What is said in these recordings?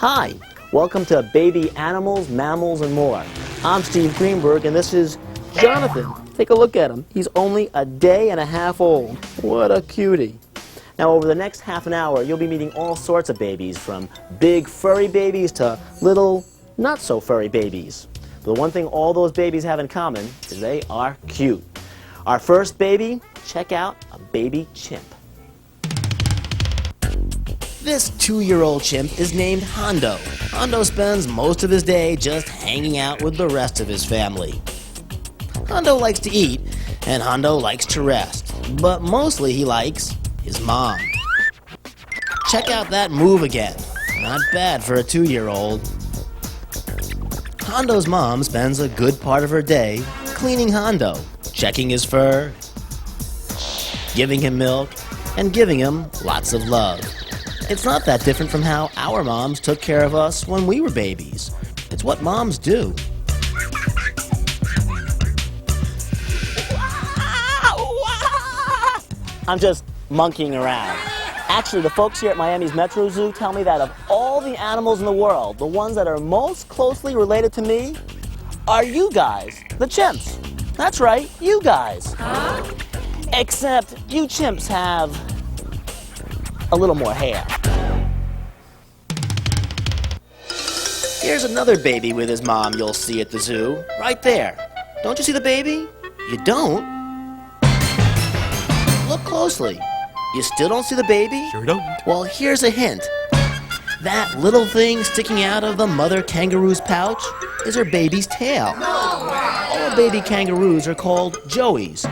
Hi, welcome to Baby Animals, Mammals, and More. I'm Steve Greenberg, and this is Jonathan. Take a look at him. He's only a day and a half old. What a cutie. Now, over the next half an hour, you'll be meeting all sorts of babies, from big furry babies to little not-so-furry babies. But the one thing all those babies have in common is they are cute. Our first baby, check out a baby chimp. This 2-year-old chimp is named Hondo. Hondo spends most of his day just hanging out with the rest of his family. Hondo likes to eat, and Hondo likes to rest. But mostly he likes his mom. Check out that move again. Not bad for a 2-year-old. Hondo's mom spends a good part of her day cleaning Hondo, checking his fur, giving him milk, and giving him lots of love. It's not that different from how our moms took care of us when we were babies. It's what moms do. I'm just monkeying around. Actually, the folks here at Miami's Metro Zoo tell me that of all the animals in the world, the ones that are most closely related to me are you guys, the chimps. That's right, you guys. Huh? Except you chimps have a little more hair. Here's another baby with his mom you'll see at the zoo, right there. Don't you see the baby? You don't? Look closely. You still don't see the baby? Sure don't. Well, here's a hint. That little thing sticking out of the mother kangaroo's pouch is her baby's tail. All baby kangaroos are called joeys.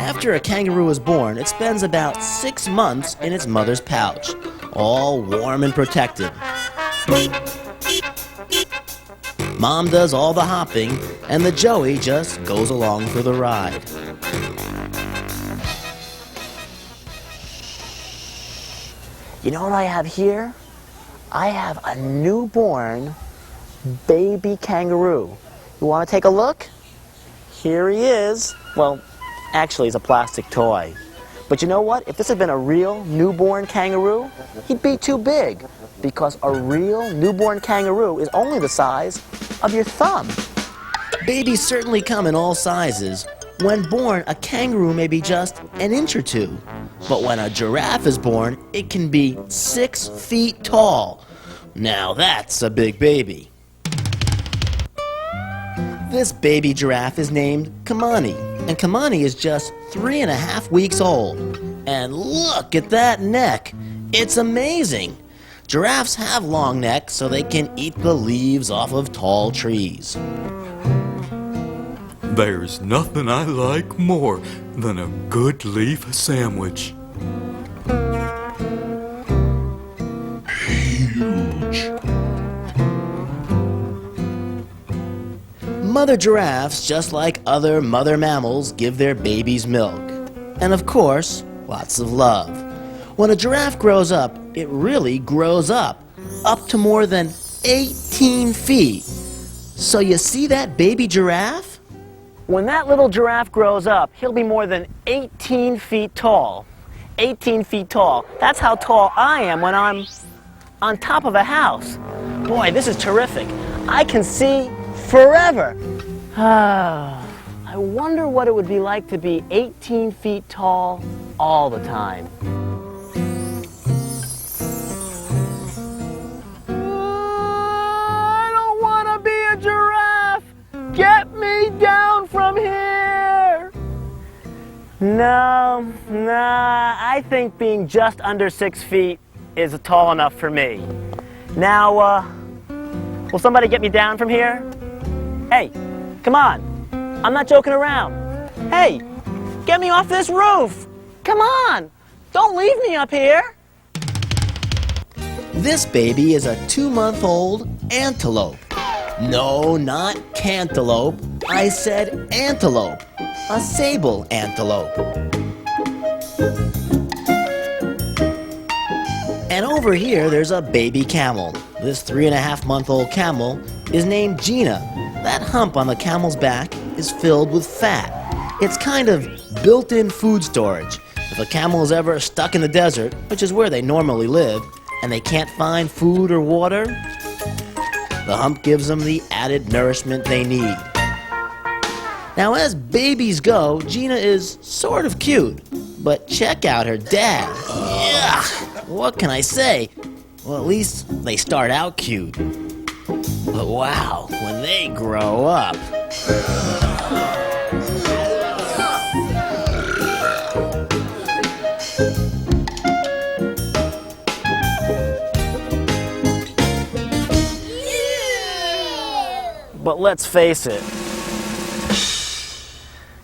After a kangaroo is born, it spends about 6 months in its mother's pouch, all warm and protected. Mom does all the hopping, and the joey just goes along for the ride. You know what I have here? I have a newborn baby kangaroo. You want to take a look? Here he is. Well, actually, it's a plastic toy. But you know what? If this had been a real newborn kangaroo, he'd be too big, because a real newborn kangaroo is only the size of your thumb. Babies certainly come in all sizes. When born, a kangaroo may be just an inch or two. But when a giraffe is born, it can be 6 feet tall. Now that's a big baby. This baby giraffe is named Kamani, and Kamani is just 3.5 weeks old. And look at that neck! It's amazing! Giraffes have long necks so they can eat the leaves off of tall trees. There's nothing I like more than a good leaf sandwich. Huge. Mother giraffes, just like other mother mammals, give their babies milk. And of course, lots of love. When a giraffe grows up, it really grows up to more than 18 feet. So you see that baby giraffe? When that little giraffe grows up, he'll be more than 18 feet tall. 18 feet tall. That's how tall I am when I'm on top of a house. Boy, this is terrific. I can see forever. I wonder what it would be like to be 18 feet tall all the time. I don't want to be a giraffe. Get me down from here. No, I think being just under 6 feet is tall enough for me. Now, will somebody get me down from here? Hey, come on. I'm not joking around. Hey, get me off this roof. Come on. Don't leave me up here. This baby is a 2-month-old antelope. No, not cantaloupe. I said antelope. A sable antelope. And over here, there's a baby camel. This 3.5-month-old camel is named Gina. That hump on the camel's back is filled with fat. It's kind of built-in food storage. If a camel is ever stuck in the desert, which is where they normally live, and they can't find food or water, the hump gives them the added nourishment they need. Now, as babies go, Gina is sort of cute, but check out her dad. Yuck! What can I say? Well, at least they start out cute. But wow, when they grow up. But let's face it,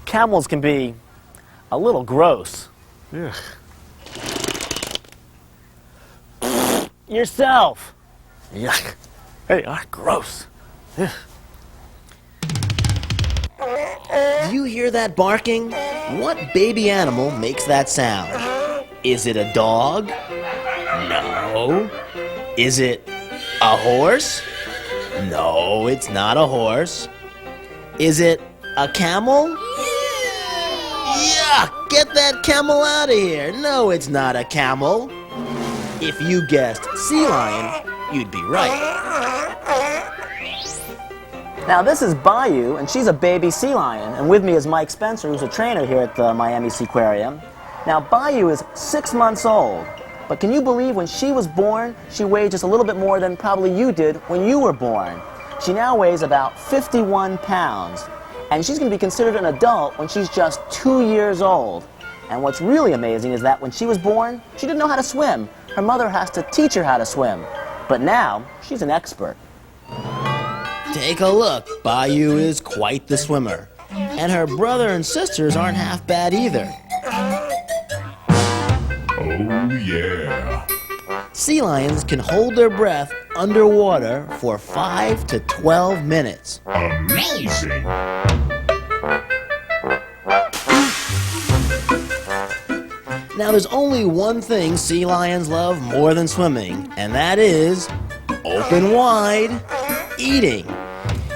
camels can be a little gross. Ugh. Yourself. Yuck. They are gross. Ugh. Do you hear that barking? What baby animal makes that sound? Is it a dog? No. Is it a horse? No, it's not a horse. Is it a camel? Yuck! Get that camel out of here. No, it's not a camel. If you guessed sea lion, you'd be right. Now this is Bayou, and she's a baby sea lion, and with me is Mike Spencer, who's a trainer here at the Miami Seaquarium. Now Bayou is 6 months old, but can you believe when she was born, she weighed just a little bit more than probably you did when you were born. She now weighs about 51 pounds, and she's going to be considered an adult when she's just 2 years old. And what's really amazing is that when she was born, she didn't know how to swim. Her mother has to teach her how to swim, but now she's an expert. Take a look. Bayou is quite the swimmer. And her brother and sisters aren't half bad either. Oh, yeah. Sea lions can hold their breath underwater for 5 to 12 minutes. Amazing. Now, there's only one thing sea lions love more than swimming, and that is open wide, eating.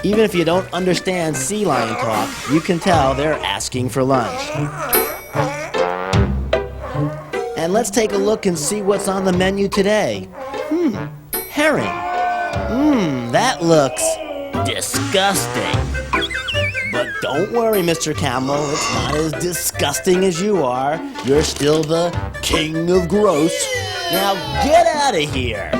Even if you don't understand sea lion talk, you can tell they're asking for lunch. And let's take a look and see what's on the menu today. Herring. That looks disgusting. But don't worry, Mr. Camel, it's not as disgusting as you are. You're still the king of gross. Now get out of here.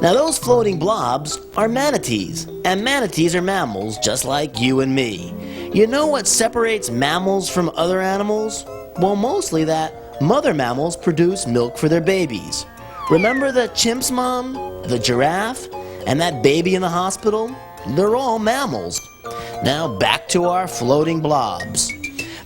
Now those floating blobs are manatees, and manatees are mammals just like you and me. You know what separates mammals from other animals? Well, mostly that mother mammals produce milk for their babies. Remember the chimp's mom, the giraffe, and that baby in the hospital? They're all mammals. Now back to our floating blobs.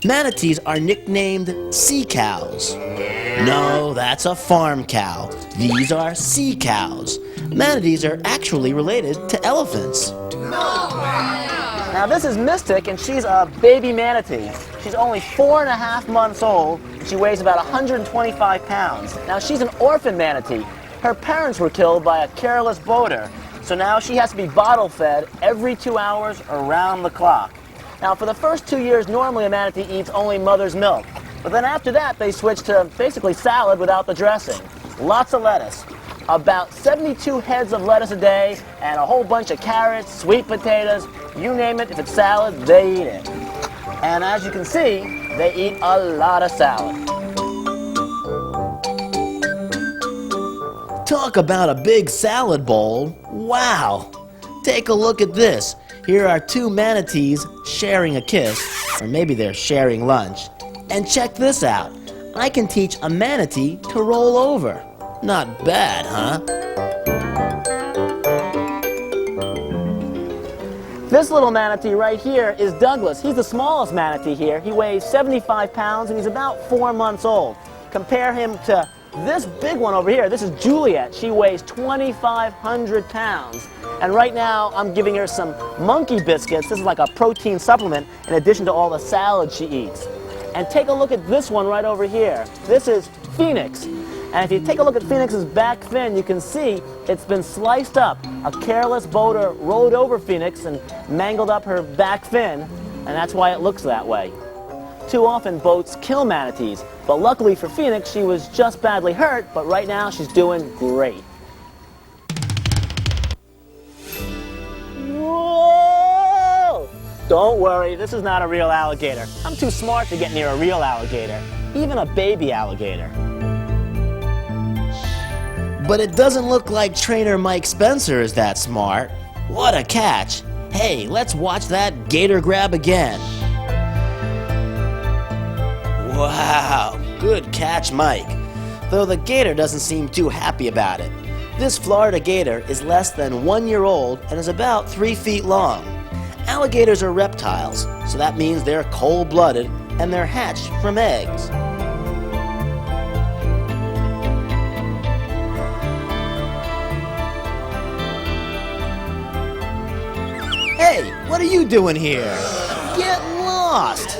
Manatees are nicknamed sea cows. No, that's a farm cow. These are sea cows. Manatees are actually related to elephants. Now this is Mystic, and she's a baby manatee. She's only 4.5 months old. She weighs about 125 pounds. Now she's an orphan manatee. Her parents were killed by a careless boater, so now she has to be bottle fed every 2 hours around the clock. Now for the first 2 years, normally a manatee eats only mother's milk. But then after that, they switch to basically salad without the dressing. Lots of lettuce. About 72 heads of lettuce a day, and a whole bunch of carrots, sweet potatoes, you name it. If it's salad, they eat it. And as you can see, they eat a lot of salad. Talk about a big salad bowl. Wow! Take a look at this. Here are two manatees sharing a kiss, or maybe they're sharing lunch. And check this out. I can teach a manatee to roll over. Not bad, huh? This little manatee right here is Douglas. He's the smallest manatee here. He weighs 75 pounds and he's about 4 months old. Compare him to this big one over here. This is Juliet. She weighs 2,500 pounds. And right now I'm giving her some monkey biscuits. This is like a protein supplement in addition to all the salad she eats. And take a look at this one right over here. This is Phoenix. And if you take a look at Phoenix's back fin, you can see it's been sliced up. A careless boater rode over Phoenix and mangled up her back fin, and that's why it looks that way. Too often boats kill manatees, but luckily for Phoenix, she was just badly hurt, but right now she's doing great. Whoa! Don't worry, this is not a real alligator. I'm too smart to get near a real alligator, even a baby alligator. But it doesn't look like trainer Mike Spencer is that smart. What a catch! Hey, let's watch that gator grab again. Wow, good catch, Mike. Though the gator doesn't seem too happy about it. This Florida gator is less than 1 year old and is about 3 feet long. Alligators are reptiles, so that means they're cold-blooded and they're hatched from eggs. Hey, what are you doing here? Get lost!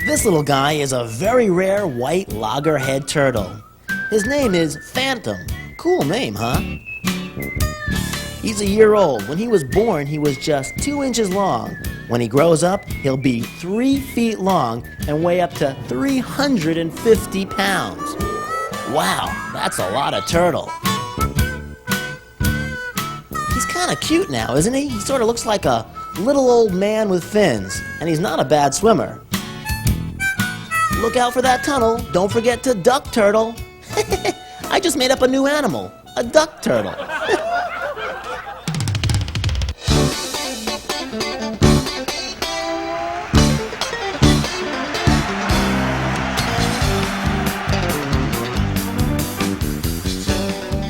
This little guy is a very rare white loggerhead turtle. His name is Phantom. Cool name, huh? He's a year old. When he was born, he was just 2 inches long. When he grows up, he'll be 3 feet long and weigh up to 350 pounds. Wow, that's a lot of turtle. He's kind of cute now, isn't he? He sort of looks like a little old man with fins, and he's not a bad swimmer. Look out for that tunnel. Don't forget to duck turtle. I just made up a new animal, a duck turtle.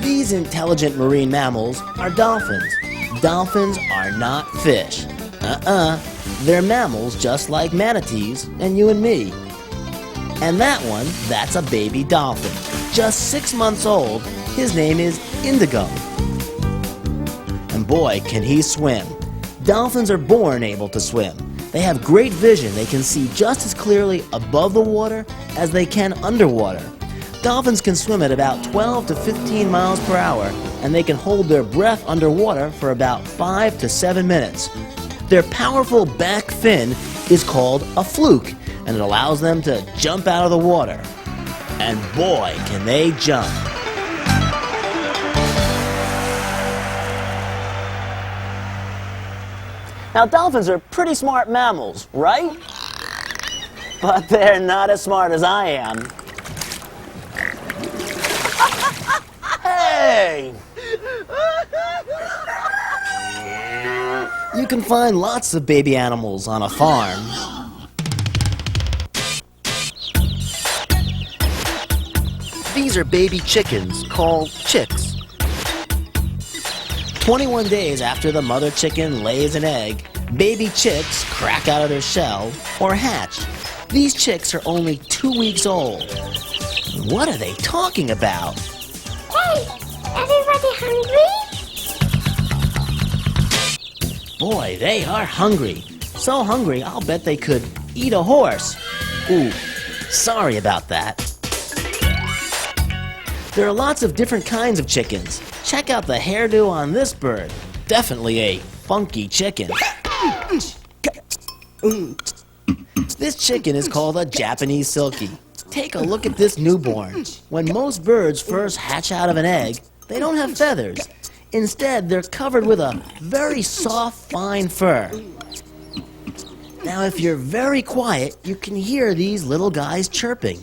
These intelligent marine mammals are dolphins. Dolphins are not fish. They're mammals just like manatees and you and me. And that one, that's a baby dolphin. Just 6 months old. His name is Indigo. And boy, can he swim. Dolphins are born able to swim. They have great vision. They can see just as clearly above the water as they can underwater. Dolphins can swim at about 12 to 15 miles per hour, and they can hold their breath underwater for about 5 to 7 minutes. Their powerful back fin is called a fluke, and it allows them to jump out of the water. And boy, can they jump. Now, dolphins are pretty smart mammals, right? But they're not as smart as I am. Hey! You can find lots of baby animals on a farm. These are baby chickens called chicks. 21 days after the mother chicken lays an egg, baby chicks crack out of their shell or hatch. These chicks are only 2 weeks old. What are they talking about? Hey, everybody hungry? Boy, they are hungry. So hungry, I'll bet they could eat a horse. Ooh, sorry about that. There are lots of different kinds of chickens. Check out the hairdo on this bird. Definitely a funky chicken. This chicken is called a Japanese silkie. Take a look at this newborn. When most birds first hatch out of an egg, they don't have feathers. Instead, they're covered with a very soft, fine fur. Now, if you're very quiet, you can hear these little guys chirping.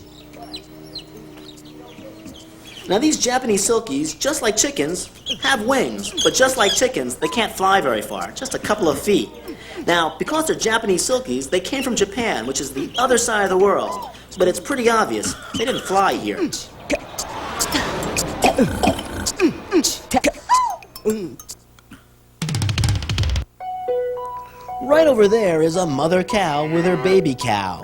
Now, these Japanese silkies, just like chickens, have wings, but just like chickens, they can't fly very far, just a couple of feet. Now, because they're Japanese silkies, they came from Japan, which is the other side of the world. But it's pretty obvious, they didn't fly here. Right over there is a mother cow with her baby cow.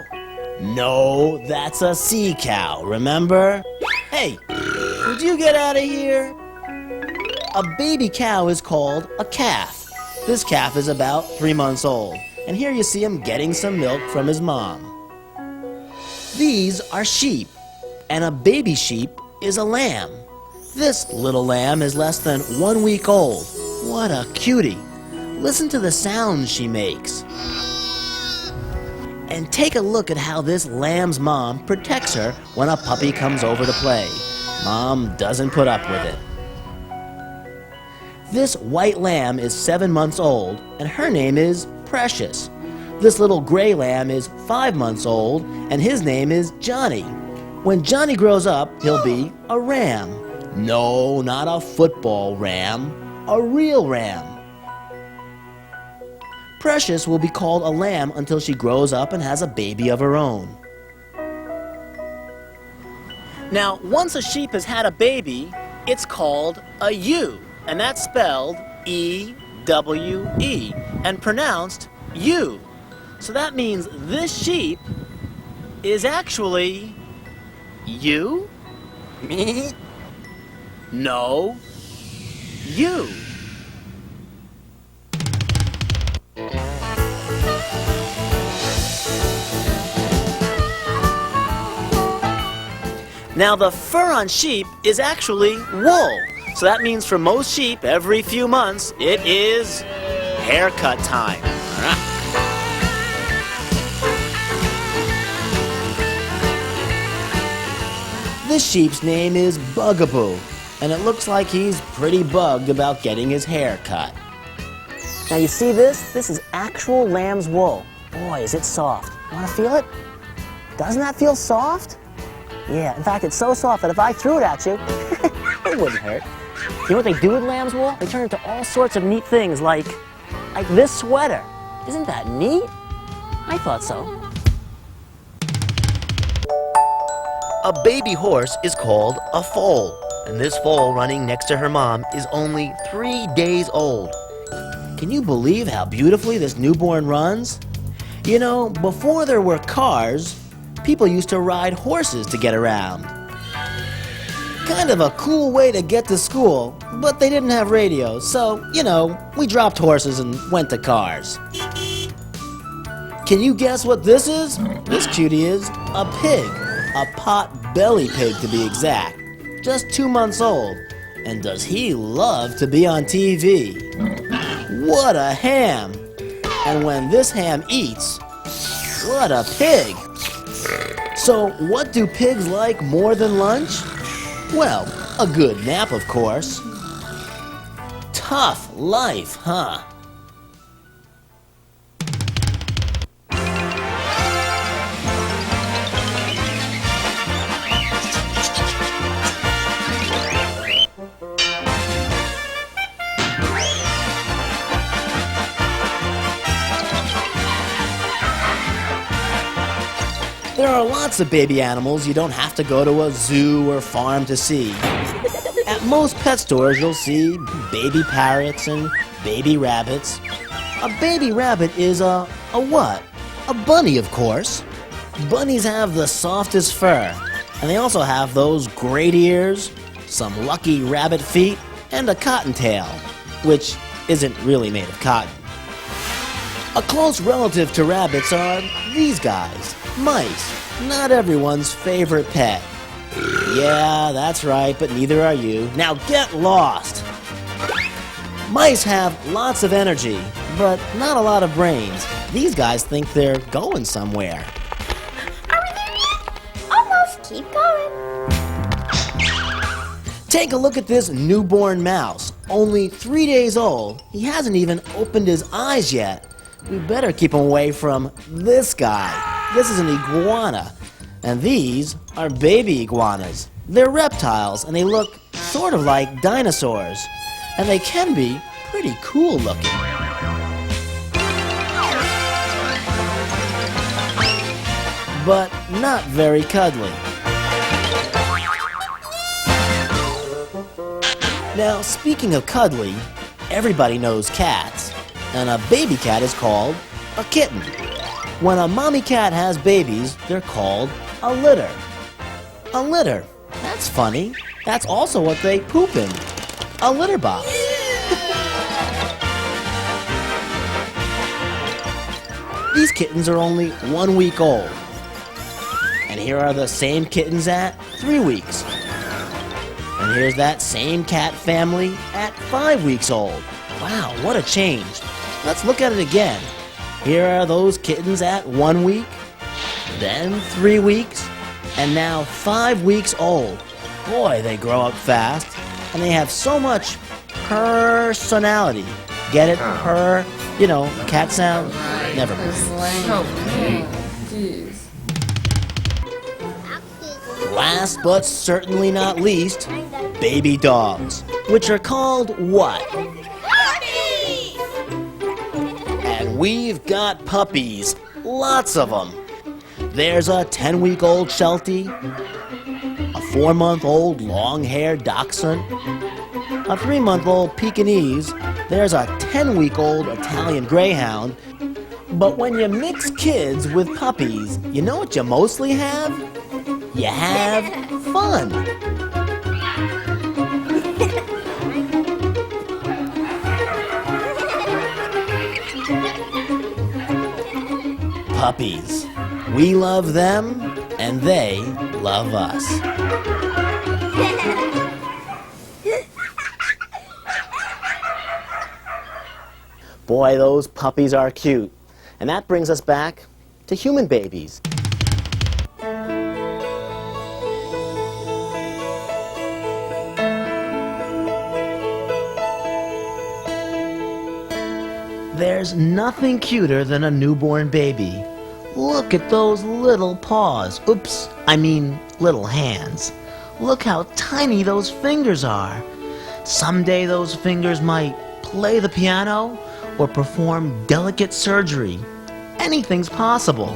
No, that's a sea cow, remember? Hey, would you get out of here? A baby cow is called a calf. This calf is about 3 months old, and here you see him getting some milk from his mom. These are sheep, and a baby sheep is a lamb. This little lamb is less than 1 week old. What a cutie. Listen to the sounds she makes. And take a look at how this lamb's mom protects her when a puppy comes over to play. Mom doesn't put up with it. This white lamb is 7 months old, and her name is Precious. This little gray lamb is 5 months old, and his name is Johnny. When Johnny grows up, he'll be a ram. No, not a football ram, a real ram. Precious will be called a lamb until she grows up and has a baby of her own. Now, once a sheep has had a baby, it's called a ewe, and that's spelled E-W-E, and pronounced ewe. So that means this sheep is actually you? Me? No, you. Now the fur on sheep is actually wool. So that means for most sheep, every few months, it is haircut time. This sheep's name is Bugaboo, and it looks like he's pretty bugged about getting his hair cut. Now you see this? This is actual lamb's wool. Boy, is it soft. Want to feel it? Doesn't that feel soft? Yeah, in fact, it's so soft that if I threw it at you, it wouldn't hurt. You know what they do with lamb's wool? They turn it into all sorts of neat things like this sweater. Isn't that neat? I thought so. A baby horse is called a foal, and this foal running next to her mom is only 3 days old. Can you believe how beautifully this newborn runs? You know, before there were cars, people used to ride horses to get around. Kind of a cool way to get to school, but they didn't have radios, so, you know, we dropped horses and went to cars. Can you guess what this is? This cutie is a pig. A pot-belly pig, to be exact. Just 2 months old. And does he love to be on TV? What a ham! And when this ham eats, what a pig! So what do pigs like more than lunch? Well, a good nap, of course. Tough life, huh? There are lots of baby animals you don't have to go to a zoo or farm to see. At most pet stores you'll see baby parrots and baby rabbits. A baby rabbit is a what? A bunny, of course. Bunnies have the softest fur, and they also have those great ears, some lucky rabbit feet, and a cottontail, which isn't really made of cotton. A close relative to rabbits are these guys, mice, not everyone's favorite pet. Yeah, that's right, but neither are you. Now get lost! Mice have lots of energy, but not a lot of brains. These guys think they're going somewhere. Are we there yet? Almost. Keep going. Take a look at this newborn mouse. Only 3 days old. He hasn't even opened his eyes yet. We better keep him away from this guy. This is an iguana. And these are baby iguanas. They're reptiles, and they look sort of like dinosaurs. And they can be pretty cool looking. But not very cuddly. Now, speaking of cuddly, everybody knows cats. And a baby cat is called a kitten. When a mommy cat has babies, they're called a litter. A litter. That's funny. That's also what they poop in. A litter box. These kittens are only 1 week old. And here are the same kittens at 3 weeks. And here's that same cat family at 5 weeks old. Wow, what a change. Let's look at it again. Here are those kittens at 1 week, then 3 weeks, and now 5 weeks old. Boy, they grow up fast, and they have so much personality. Get it? Cat sound? Never mind. Jeez. Last but certainly not least, baby dogs, which are called what? Puppies! And we've got puppies, lots of them. There's a 10-week-old Sheltie, a 4-month-old long-haired Dachshund, a 3-month-old Pekingese, there's a 10-week-old Italian Greyhound. But when you mix kids with puppies, you know what you mostly have? You have fun. Puppies. We love them, and they love us. Boy, those puppies are cute. And that brings us back to human babies. There's nothing cuter than a newborn baby. Look at those little paws. Oops, I mean little hands. Look how tiny those fingers are. Someday those fingers might play the piano or perform delicate surgery. Anything's possible.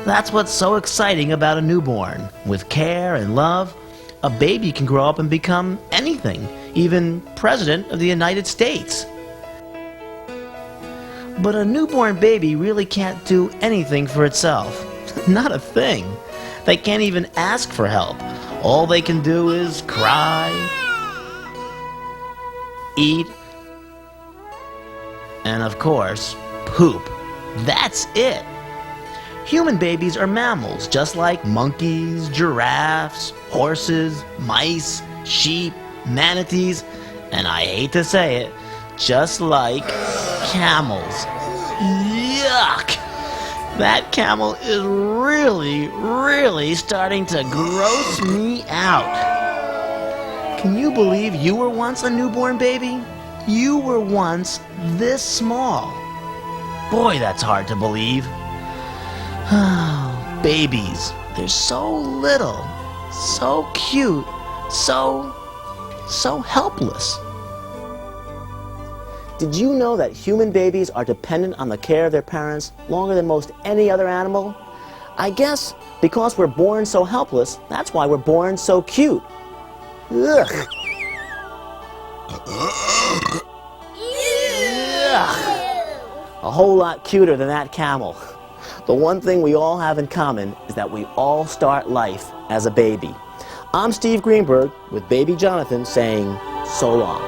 That's what's so exciting about a newborn. With care and love, a baby can grow up and become anything, even President of the United States. But a newborn baby really can't do anything for itself. Not a thing. They can't even ask for help. All they can do is cry, eat, and of course, poop. That's it. Human babies are mammals, just like monkeys, giraffes, horses, mice, sheep, manatees, and I hate to say it, just like camels. Yuck! That camel is really starting to gross me out. Can you believe you were once a newborn baby? You were once this small. Boy, that's hard to believe. Oh, babies, they're so little, so cute, so helpless. Did you know that human babies are dependent on the care of their parents longer than most any other animal? I guess because we're born so helpless, that's why we're born so cute. Ugh. A whole lot cuter than that camel. The one thing we all have in common is that we all start life as a baby. I'm Steve Greenberg with Baby Jonathan saying so long.